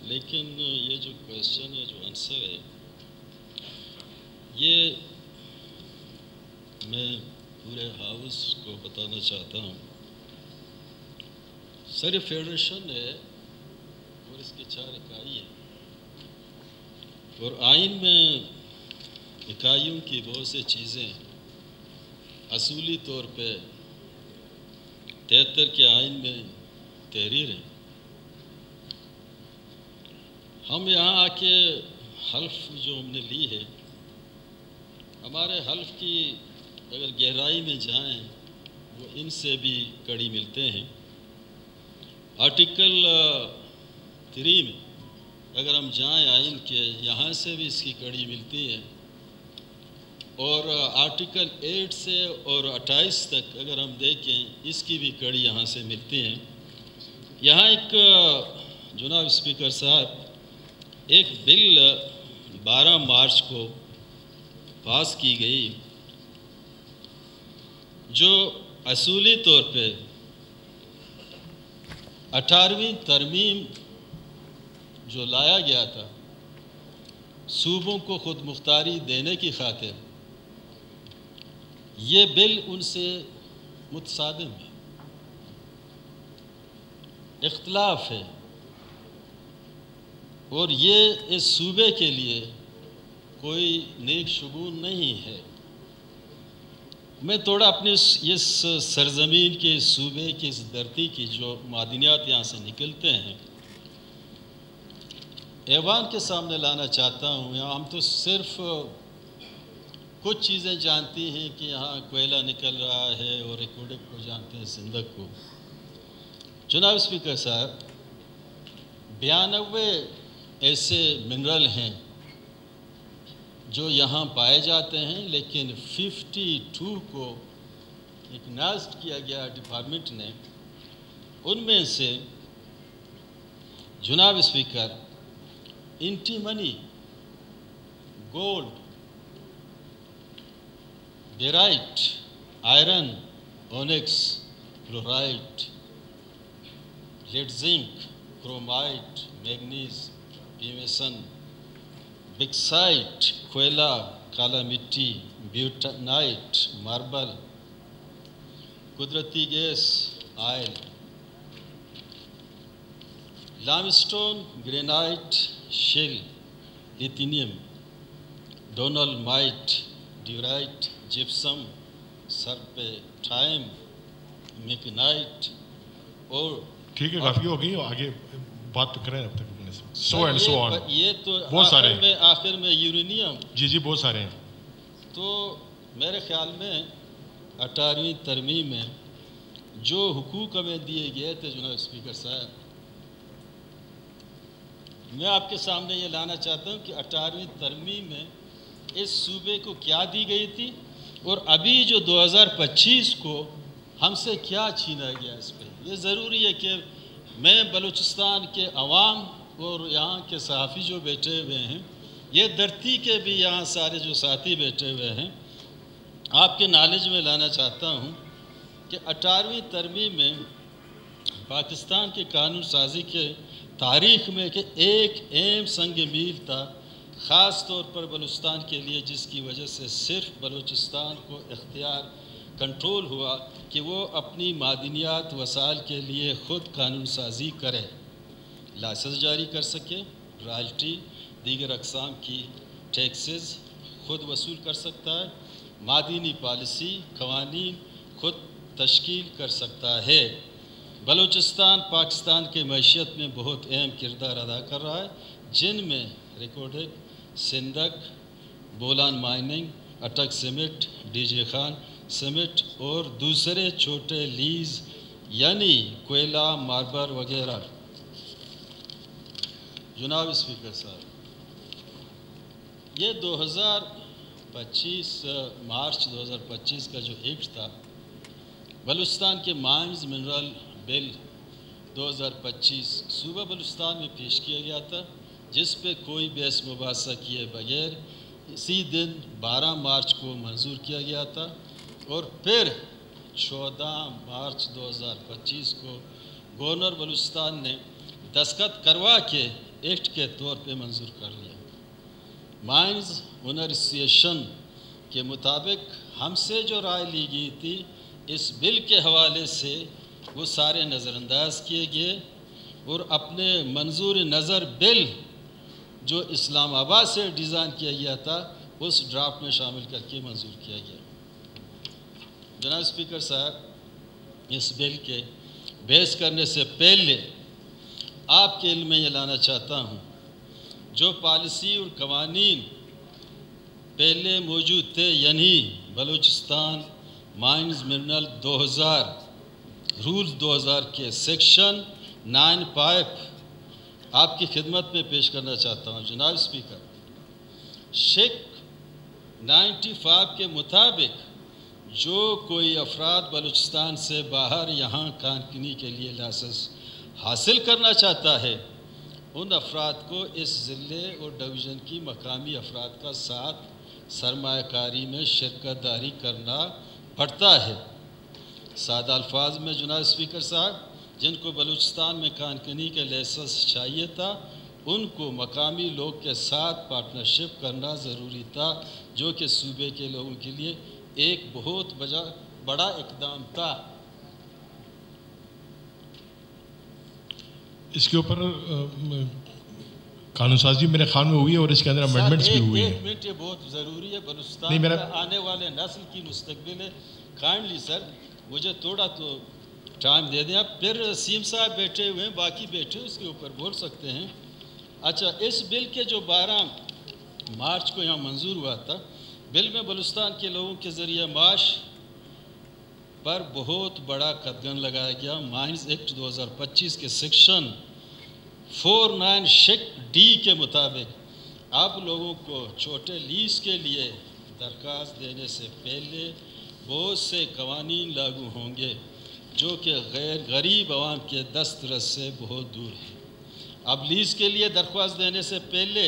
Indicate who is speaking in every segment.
Speaker 1: لیکن یہ جو کویشچن ہے، جو آنسر ہے، یہ میں پورے ہاؤس کو بتانا چاہتا ہوں۔ سر فیڈریشن ہے اور اس کی 4 اکائی ہیں، اور آئین میں اکائیوں کی بہت سی چیزیں اصولی طور پہ 73 کے آئین میں تحریر ہیں۔ ہم یہاں آ کے حلف جو ہم نے لی ہے، ہمارے حلف کی اگر گہرائی میں جائیں وہ ان سے بھی کڑی ملتے ہیں۔ آرٹیکل 3 میں اگر ہم جائیں آئین کے، یہاں سے بھی اس کی کڑی ملتی ہے، اور آرٹیکل 8 سے اور 28 تک اگر ہم دیکھیں اس کی بھی کڑی یہاں سے ملتی ہیں۔ یہاں ایک جناب اسپیکر صاحب ایک بل 12 مارچ کو پاس کی گئی جو اصولی طور پہ 18ویں ترمیم جو لایا گیا تھا صوبوں کو خود مختاری دینے کی خاطر، یہ بل ان سے متصادم ہے، اختلاف ہے، اور یہ اس صوبے کے لیے کوئی نیک شگون نہیں ہے۔ میں تھوڑا اپنے اس سرزمین کے، اس صوبے کی، اس دھرتی کی جو معدنیات یہاں سے نکلتے ہیں ایوان کے سامنے لانا چاہتا ہوں۔ یہاں ہم تو صرف کچھ چیزیں جانتی ہیں کہ یہاں کوئلہ نکل رہا ہے اور ریکوڈک کو جانتے ہیں، سندھک کو۔ جناب اسپیکر صاحب، 92 ایسے منرل ہیں جو یہاں پائے جاتے ہیں، لیکن 52 کو اکنالجڈ کیا گیا ڈپارٹمنٹ نے۔ ان میں سے جناب speaker antimony, gold, barite, iron, onyx, fluorite, lead zinc, chromite, manganese, پیمیسن، بکسائٹ، کوئلہ، کالا مٹی، بیوٹانائٹ، ماربل، قدرتی gas, oil, limestone, granite, shale, ایتھینیم، ڈونلمائٹ، ڈیورائٹ، جپسم، سرپیٹائم، میکنائٹ، اور
Speaker 2: ٹھیک ہے، کافی ہو گئی، آگے بات کریں اب تک سو اینڈ سو آن،
Speaker 1: یہ تو
Speaker 2: بہت سارے ہیں
Speaker 1: آخر میں یورینیم۔
Speaker 2: جی بہت سارے ہیں۔
Speaker 1: تو میرے خیال میں 18ویں ترمیم میں جو حقوق ہمیں دیے گئے تھے جناب اسپیکر صاحب، میں آپ کے سامنے یہ لانا چاہتا ہوں کہ 18ویں ترمیم میں اس صوبے کو کیا دی گئی تھی، اور ابھی جو 2025 کو ہم سے کیا چھینا گیا اس پہ۔ یہ ضروری ہے کہ میں بلوچستان کے عوام اور یہاں کے صحافی جو بیٹھے ہوئے ہیں، یہ دھرتی کے بھی یہاں سارے جو ساتھی بیٹھے ہوئے ہیں، آپ کے نالج میں لانا چاہتا ہوں کہ 18ویں ترمیم میں پاکستان کے قانون سازی کے تاریخ میں کہ ایک اہم سنگ میل تھا، خاص طور پر بلوچستان کے لیے، جس کی وجہ سے صرف بلوچستان کو اختیار کنٹرول ہوا کہ وہ اپنی معدنیات وسائل کے لیے خود قانون سازی کرے، لائسنس جاری کر سکے، رائلٹی، دیگر اقسام کی ٹیکسز خود وصول کر سکتا ہے، معدنی پالیسی، قوانین خود تشکیل کر سکتا ہے۔ بلوچستان پاکستان کے معیشت میں بہت اہم کردار ادا کر رہا ہے، جن میں Reko Diq, Saindak, Bolan mining, Attock cement, D G Khan cement اور دوسرے چھوٹے لیز یعنی کوئلہ، ماربل وغیرہ۔ جناب اسپیکر صاحب، یہ 2025 مارچ 2025 کا جو ایکٹ تھا، بلوچستان کے مائنز منرل بل 2025 صوبہ بلوچستان میں پیش کیا گیا تھا، جس پہ کوئی بحث مباحثہ کیے بغیر اسی دن 12 مارچ کو منظور کیا گیا تھا، اور پھر 14 مارچ 2025 کو گورنر بلوچستان نے دستخط کروا کے एक्ट के तौर पे मंजूर कर लिया। माइंस ओनर एसोसिएशन के मुताबिक हमसे जो राय ली गई थी इस बिल के हवाले से वो सारे नज़रअंदाज किए गए और अपने मंजूर नज़र बिल जो इस्लामाबाद से डिज़ाइन किया गया था उस ड्राफ्ट में शामिल करके मंजूर किया गया। जनाब स्पीकर साहब, इस बिल के बहस करने से पहले आपके इल्म में ये लाना चाहता हूँ, जो पॉलिसी और कवानीन पहले मौजूद थे, यानी बलूचिस्तान माइंस मिनरल 2000 रूल्स 2000 के सेक्शन 9(5) आपकी खिदमत में पेश करना चाहता हूँ। जनाब स्पीकर, सेक्शन 95 के मुताबिक जो कोई अफराद बलूचिस्तान से बाहर यहाँ खानकनी के लिए लाइसेंस हासिल करना चाहता है, उन अफराद को इस ज़िले और डिवीज़न की मकामी अफराद का साथ सरमायाकारी में शिरकत दारी करना पड़ता है। सादा अल्फाज में जनाब स्पीकर साहब, जिनको बलूचिस्तान में खानकनी के लाइसेंस चाहिए था, उनको मकामी लोग के साथ पार्टनरशिप करना ज़रूरी था, जो कि सूबे के लोगों के लिए एक बहुत बड़ा इकदाम था।
Speaker 2: इसके ऊपर कानून साजी मेरे ख्याल में हुई है और इसके अंदर अमेंडमेंट्स भी हुई हैं।
Speaker 1: एक मिनट, ये बहुत ज़रूरी है, बलूचिस्तान में आने वाले नस्ल की मुस्तकबिल है। काइंडली सर, मुझे थोड़ा तो टाइम दे दें। आप फिर सीएम साहब बैठे हुए हैं, बाकी बैठे उसके ऊपर बोल सकते हैं। अच्छा, इस बिल के जो 12 मार्च को यहाँ मंजूर हुआ था, बिल में बलूचिस्तान के लोगों के ज़रिए माश पर बहुत बड़ा कदगन लगाया गया। माइंस एक्ट 2025 के सेक्शन 49(d) के मुताबिक आप लोगों को छोटे लीज के लिए दरख्वास्त देने से पहले बहुत से कवानीन लागू होंगे जो कि गरीब आवाम के दस्तरस से बहुत दूर है। अब लीज़ के लिए दरख्वास्त देने से पहले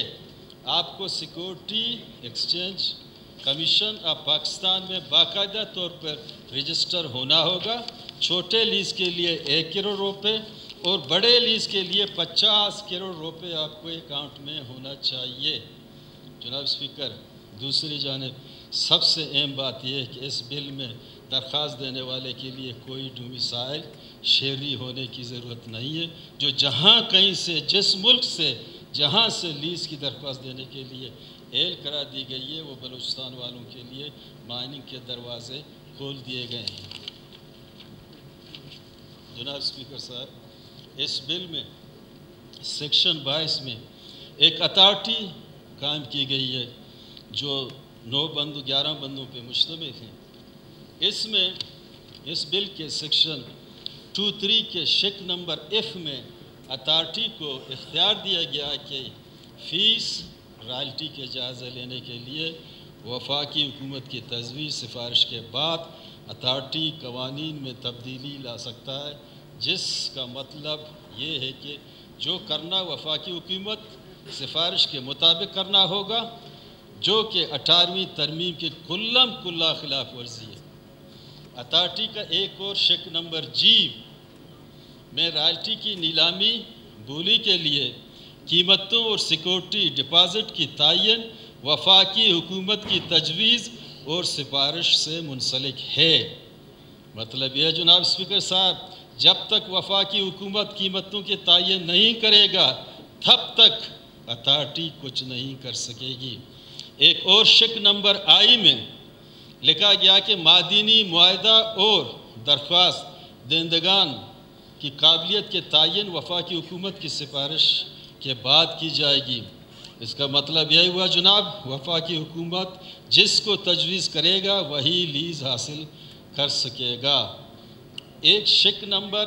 Speaker 1: आपको security exchange commission of Pakistan में बाकायदा तौर पर रजिस्टर होना होगा। छोटे लीज़ के लिए 1 करोड़ रुपए और बड़े लीज़ के लिए 50 करोड़ रुपए आपको अकाउंट में होना चाहिए। जनाब स्पीकर, दूसरी जानिब सबसे अहम बात यह है कि इस बिल में दरख्वास्त देने वाले के लिए कोई डोमिसाइल शहरी होने की ज़रूरत नहीं है। जो जहाँ कहीं से, जिस मुल्क से जहाँ से लीज़ की दरख्वास्त देने के लिए एल करा दी गई है, वो बलूचिस्तान वालों के लिए माइनिंग के दरवाज़े खोल दिए गए हैं। जनाब स्पीकर साहब, इस बिल में सेक्शन 22 में एक अथॉरिटी कायम की गई है जो 11 बंदों पे मुश्तमिल हैं। इसमें इस बिल के सेक्शन 23 के शेक नंबर F में अथॉरिटी को इख्तियार दिया गया कि फ़ीस रॉयल्टी के जायज़ा लेने के लिए वफाकी हुकूमत की तजवीज़ सिफारिश के बाद अथॉरिटी कवानीन में तब्दीली ला सकता है, जिसका मतलब ये है कि जो करना वफाकी हुकूमत सिफारिश के मुताबिक करना होगा, जो कि 18वीं तरमीम के कुल्ला खिलाफ वर्जी है। अथॉरिटी का एक और शेक नंबर G में रॉयल्टी की नीलामी बोली के लिए कीमतों और सिक्योरिटी डिपॉजिट की तयन वफाकी हुकूमत की तजवीज़ और सिफारिश से मुंसलिक है। मतलब यह जनाब स्पीकर साहब, जब तक वफाकी हुकूमत कीमतों के तयन नहीं करेगा तब तक अथॉरिटी कुछ नहीं कर सकेगी। एक और शेक नंबर I में लिखा गया कि मादनी मुआहदा और दरख्वास्त देंदगान की काबिलियत के तयन वफाकी हुकूमत की सिफारिश के बाद की जाएगी। इसका मतलब यही हुआ जनाब, वफाकी हुकूमत जिसको तजवीज़ करेगा वही लीज़ हासिल कर सकेगा। एक शेक नंबर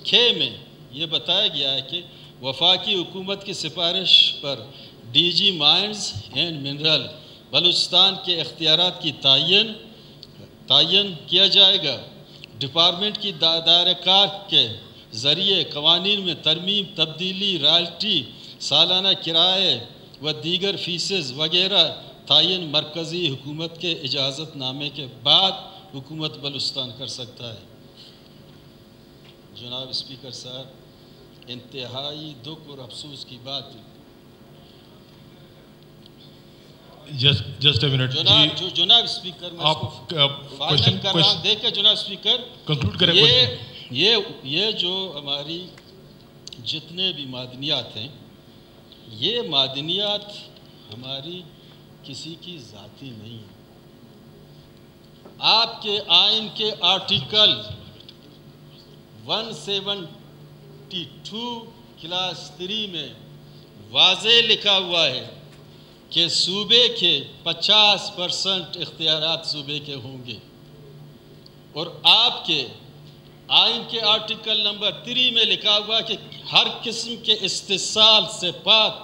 Speaker 1: K में ये बताया गया है कि वफाकी हुकूमत की सिफारिश पर DG mines and mineral Balochistan के इख्तियारात की तयन किया जाएगा। डिपार्टमेंट की दायरेकार के ज़रिए कवानीन में तरमीम, तब्दीली, रॉयल्टी, सालाना किराए व दीगर फीसेस वगैरह तयन मरकज़ी हुकूमत के इजाज़त नामे के बाद हुकूमत बलूचिस्तान कर सकता है। जनाब स्पीकर साहब, इंतहाई दुख और अफसोस की बात है।
Speaker 2: Just a minute.
Speaker 1: जनाब स्पीकर, मैं
Speaker 2: आप
Speaker 1: फाइनल कर रहा हूँ, देखिए जनाब स्पीकर,
Speaker 2: कंक्लूड करें।
Speaker 1: ये जो हमारी जितने भी मादनियात हैं, ये मादनियात हमारी किसी की ज़ाती नहीं है। आपके आइन के आर्टिकल 172 क्लास 3 में वाज़े लिखा हुआ है कि सूबे के 50% इख्तियारात सूबे के होंगे, और आपके आइन के आर्टिकल नंबर 3 में लिखा हुआ कि हर किस्म के इस्तिसाल से पाक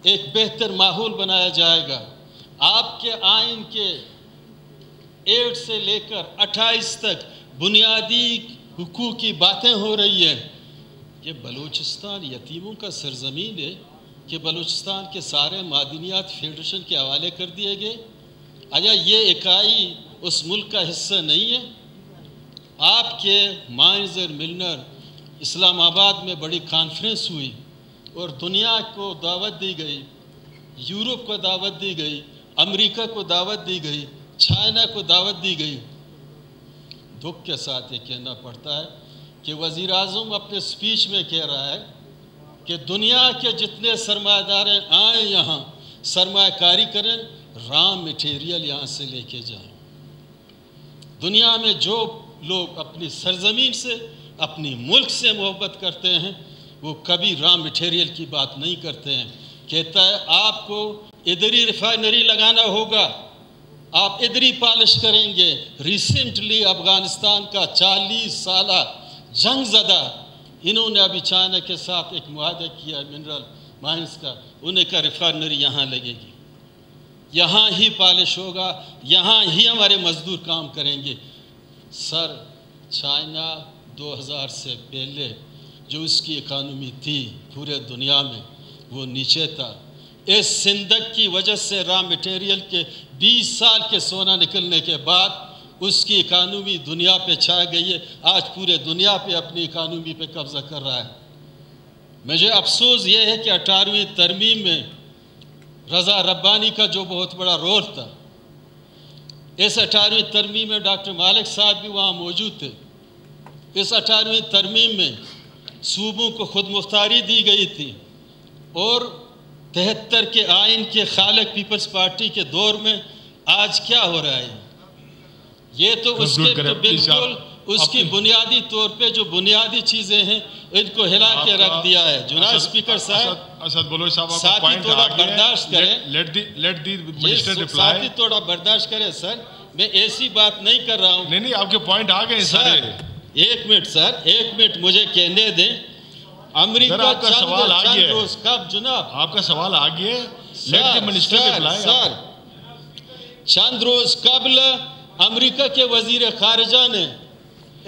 Speaker 1: एक बेहतर माहौल बनाया जाएगा। आपके आइन के 8 से लेकर 28 तक बुनियादी हुकूक की बातें हो रही हैं। ये बलूचिस्तान यतीमों का सरजमीन है कि बलूचिस्तान के सारे मादनियात फेडरेशन के हवाले कर दिए गए। आया ये इकाई उस मुल्क का हिस्सा नहीं है? आपके माइंस और मिलनर इस्लामाबाद में बड़ी कॉन्फ्रेंस हुई और दुनिया को दावत दी गई, यूरोप को दावत दी गई, अमेरिका को दावत दी गई, चाइना को दावत दी गई। दुख के साथ ये कहना पड़ता है कि वज़ीर आज़म अपने स्पीच में कह रहा है कि दुनिया के जितने सरमायादार आए यहाँ सरमायाकारी करें, रॉ मटेरियल यहाँ से लेके जाएं। दुनिया में जो लोग अपनी सरजमीन से, अपनी मुल्क से मोहब्बत करते हैं, वो कभी रॉ मटेरियल की बात नहीं करते हैं। कहता है आपको इधर ही रिफाइनरी लगाना होगा, आप इधर ही पॉलिश करेंगे। रिसेंटली अफगानिस्तान का 40 साला जंग ज़दा, इन्होंने अभी चाइना के साथ एक मुआहदा किया मिनरल माइंस का, उन्हें का रिफाइनरी यहाँ लगेगी, यहाँ ही पॉलिश होगा, यहाँ ही हमारे मजदूर काम करेंगे। सर, चाइना 2000 से पहले जो उसकी इकानमी थी पूरे दुनिया में वो नीचे था। इस सिंदक की वजह से रॉ मटेरियल के 20 साल के सोना निकलने के बाद उसकी इकानमी दुनिया पे छा गई है। आज पूरे दुनिया पे अपनी इकानमी पे कब्जा कर रहा है। मुझे अफसोस ये है कि 18वीं तरमीम में रज़ा रब्बानी का जो बहुत बड़ा रोल था, इस 18वीं तरमीम में डॉक्टर मालिक साहब भी वहाँ मौजूद थे। इस 18वीं तरमीम में सूबों को खुद मुख्तारी दी गई थी और 73 के आइन के खालिक पीपल्स पार्टी के दौर में आज क्या हो रहा है? ये तो उसके तो बिल्कुल उसकी बुनियादी तौर पे जो बुनियादी चीज़ें हैं इनको हिला के रख दिया है। जनाब स्पीकर साहब,
Speaker 2: असद बलोच साहब,
Speaker 1: साथ ही थोड़ा बर्दाश्त करें,
Speaker 2: लेट दी मिनिस्टर रिप्लाई।
Speaker 1: साथ ही थोड़ा बर्दाश्त करें सर, मैं ऐसी बात नहीं कर रहा हूँ।
Speaker 2: नहीं, आपके पॉइंट आ गए सारे।
Speaker 1: एक मिनट सर, एक मिनट मुझे कहने दें। अमेरिका
Speaker 2: का सवाल आ गया
Speaker 1: रोज कब जनाब?
Speaker 2: आपका सवाल आ गया, let the minister reply.
Speaker 1: Sir, चंद रोज कबल अमेरिका के वजीर खारजा ने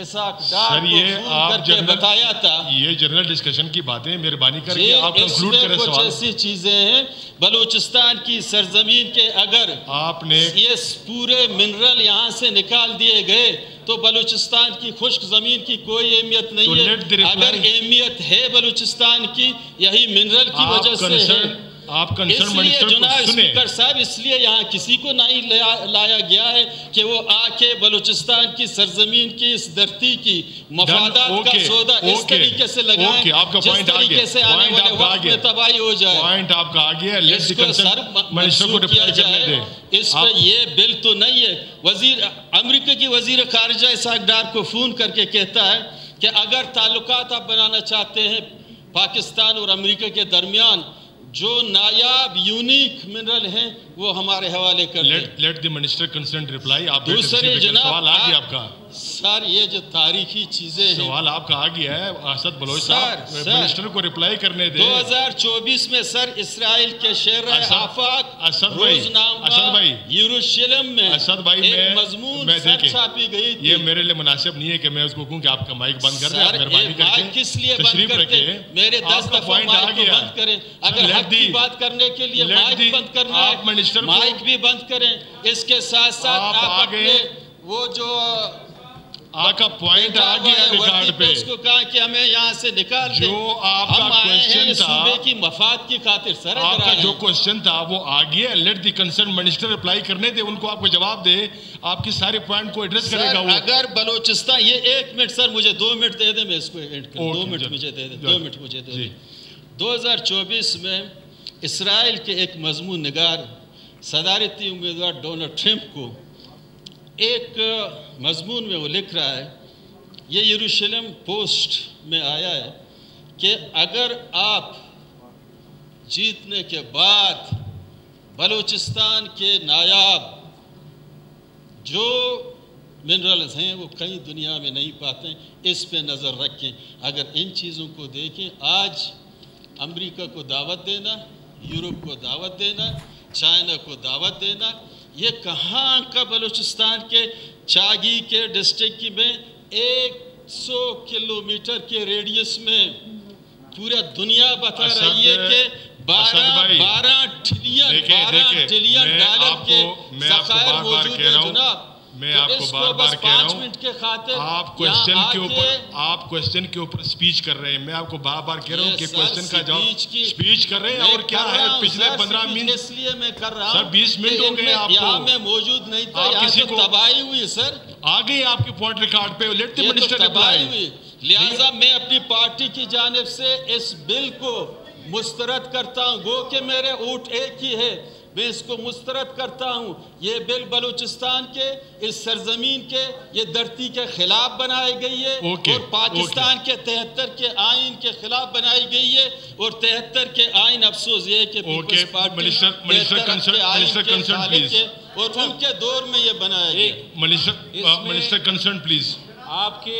Speaker 2: सर ये आप
Speaker 1: बताया था,
Speaker 2: ये जनरल डिस्कशन की बातें मेहरबानी करके आप कंक्लूड करें
Speaker 1: कुछ
Speaker 2: सवाल।
Speaker 1: ऐसी चीजें हैं बलूचिस्तान की सरजमीन के, अगर
Speaker 2: आपने
Speaker 1: ये पूरे मिनरल यहाँ से निकाल दिए गए तो बलूचिस्तान की खुश्क ज़मीन की कोई अहमियत नहीं है। अगर अहमियत है बलूचिस्तान की, यही मिनरल की वजह से है।
Speaker 2: आप कंसर्न मिनिस्टर को सुने।
Speaker 1: स्पीकर साहब, इसलिए यहाँ किसी को नहीं लाया गया है कि वो आके बलूचिस्तान की सरजमीन की इस धरती की मफादात का सौदा इस तरीके से लगाएं जिस तरीके से आने वाले वक्त में तबाही हो जाए।
Speaker 2: पॉइंट आपका आ गया,
Speaker 1: इसको सर मंसूर किया जाए। इस पर ये बिल तो नहीं है। अमेरिका की वजीर खारजा इसहाक डार को फ़ोन करके कहता है कि अगर ताल्लुकात आप बनाना चाहते हैं पाकिस्तान और अमेरिका के दरमियान, जो नायाब यूनिक मिनरल हैं वो हमारे हवाले कर
Speaker 2: late the minister concern reply. आप
Speaker 1: दूसरे जनाब
Speaker 2: सवाल आ गया आपका
Speaker 1: सर, ये जो तारीखी चीजें हैं,
Speaker 2: सवाल आपका आ गया है। असद बलोच साहब, मिनिस्टर को रिप्लाई करने दे।
Speaker 1: 2024 में सर इसराइल के शहर आफाक
Speaker 2: असद भाई
Speaker 1: यरूशलेम में
Speaker 2: असद भाई
Speaker 1: एक मजमून छापी गई थी।
Speaker 2: ये मेरे लिए मुनासिब नहीं है कि मैं उसको कहूं कि आपका माइक बंद कर दें। मेहरबानी करके
Speaker 1: किस लिए बंद करते हैं? मेरे 10 दफा माइक को बंद करें। अगर हक की बात करने के लिए माइक बंद करना है, माइक भी बंद करें। इसके साथ साथ आप अपने वो जो
Speaker 2: آپ کا پوائنٹ آ گیا ریکارڈ پہ.
Speaker 1: اس کو کہا کہ ہمیں یہاں سے نکال دیں.
Speaker 2: جو آپ کا
Speaker 1: ہم آئے ہیں
Speaker 2: کوشچن تھا,
Speaker 1: صوبے کی مفاد کی خاطر سر.
Speaker 2: آپ کا جو کوشچن تھا وہ آ گیا. Let the concern minister apply کرنے دے ان کو, آپ کو جواب دے, آپ کی سارے پوائنٹ کو ایڈریس کرے گا وہ.
Speaker 1: اگر بلوچستان, یہ 1 منٹ سر مجھے 2 منٹ دے دیں, میں اس کو اینڈ کروں. 2 منٹ مجھے دے دیں, 2 منٹ مجھے دے دیں. 2024 میں اسرائیل کے ایک مضمون نگار صدارتی امیدوار ڈونلڈ ٹرمپ کو ایک مضمون میں وہ لکھ رہا ہے, یہ یروشلم پوسٹ میں آیا ہے کہ اگر آپ جیتنے کے بعد بلوچستان کے نایاب جو منرلز ہیں وہ کہیں دنیا میں نہیں پاتے, اس پہ نظر رکھیں. اگر ان چیزوں کو دیکھیں, آج امریکہ کو دعوت دینا, یورپ کو دعوت دینا, چائنا کو دعوت دینا, یہ کہاں کا بلوچستان کے چاگی کے ڈسٹرکٹ میں 100 کلومیٹر کے ریڈیس میں پورا دنیا بتا رہی ہے کہ 12 ٹریلین ڈالر کے ذخائر موجود ہیں جناب.
Speaker 2: میں آپ کو بار بار کہہ رہا ہوں, آپ کوشچن کے اوپر سپیچ کر رہے ہیں. میں آپ کو بار بار کہہ رہا ہوں کہ کوشچن کا جواب سپیچ کر رہے ہیں. اور کیا ہے پچھلے 15 منٹ,
Speaker 1: اس لیے میں کر رہا ہوں
Speaker 2: سر 20 منٹ ہو گئے آپ کو.
Speaker 1: یہاں میں موجود نہیں تھا, یہاں تو تباہی ہوئی سر.
Speaker 2: آ گئی آپ کی پوائنٹ ریکارڈ پہ. لیٹ دی منسٹر
Speaker 1: تباہی ہوئی. لہٰذا میں اپنی پارٹی کی جانب سے اس بل کو مسترد کرتا ہوں. گو کہ میرے اونٹ ایک ہی ہے, میں اس کو مسترد کرتا ہوں. یہ بل بلوچستان کے, اس سرزمین کے, یہ دھرتی کے خلاف بنائی گئی ہے, اور پاکستان کے 73 کے آئین کے خلاف بنائی گئی ہے. اور 73 کے آئین, افسوس یہ ہے کہ پیپلز پارٹی اور ان کے دور میں یہ بنایا گیا.
Speaker 2: Minister concern please.
Speaker 3: آپ کے